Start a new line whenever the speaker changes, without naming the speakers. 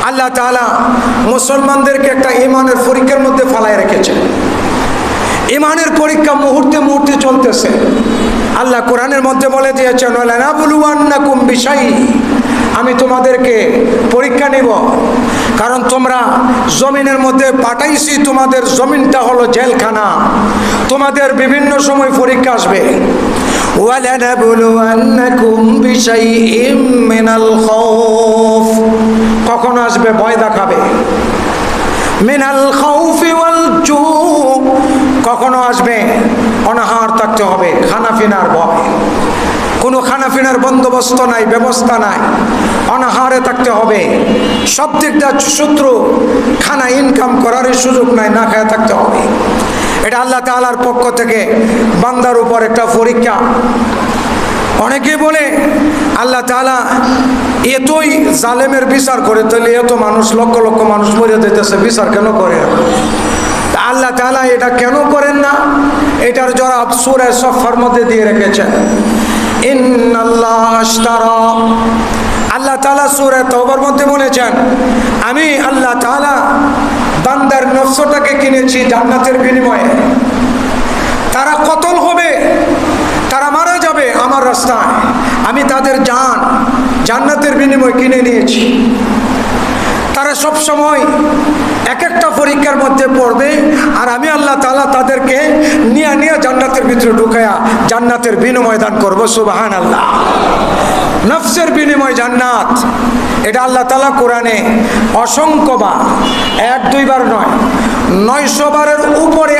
আল্লাহ তাআলা মুসলমানদেরকে একটা ঈমানের পরীক্ষার মধ্যে ফালায় রেখেছেন। ঈমানের পরীক্ষা মুহূর্তে মুহূর্তে চলতেছে। আল্লাহ কোরআনের মধ্যে বলে দিয়েছেন, ওয়ালানাবলুওয়ান্নাকুম বিশাইইন, আমি তোমাদেরকে পরীক্ষা নিব, কারণ তোমরা জমিনের মধ্যে পাঠাইছি, তোমাদের জমিনটা হলো জেলখানা, তোমাদের বিভিন্ন সময় পরীক্ষা আসবে। ওয়ালানাবলুওয়ান্নাকুম বিশাইইম মিনাল খাউফ, কখনো আসবে ভয় দেখাবে, মিনাল খাউফি ওয়াল জু, কখনো আসবে অনাহার থাকতে হবে, খানাফিনার ভয়, কোনো খানাফিনার বন্দোবস্ত নাই, ব্যবস্থা নাই, অনাহারে থাকতে হবে, সব দিকটা শত্রু, খানা ইনকাম করার সুযোগ নাই, না খায় থাকতে হবে। এটা আল্লাহ তাআলার পক্ষ থেকে বান্দার উপর একটা পরীক্ষা। অনেকে বলে আল্লাহ তাআলা এতই জালেমের বিচার করে, তাহলে এত মানুষ, লক্ষ লক্ষ মানুষ মরে যেতেছে, বিচার কেন করে? আল্লাহ তাআলা এটা কেন করেন না, এটার জবাব সূরা সফফার মধ্যে দিয়ে রেখেছেন। ইন্নাল্লাহ আশতারা, আল্লাহ তাআলা সূরা তাওবার মধ্যে বলেছেন, আমি আল্লাহ তাআলা বান্দার নফসটাকে কিনেছি জান্নাতের বিনিময়ে। তারা কতল হবে, তারা মারা যাবে আমার রাস্তায়, আমি তাদের জান জান্নাতের বিনিময়ে কিনে নিয়েছি। তারা সব সময় এক একটা পরীক্ষার মধ্যে পড়বে, আর আমি আল্লাহ তাআলা তাদেরকে নিয়ে জান্নাতের ভিতরে ঢুকায়া জান্নাতের বিনিময় দান করবো। সুবহানাল্লাহ। নফসের বিনিময় জান্নাত, এটা আল্লাহ তাআলা কোরআনে অসংখ্যবার, 1-2 বার নয়, 900 বারের উপরে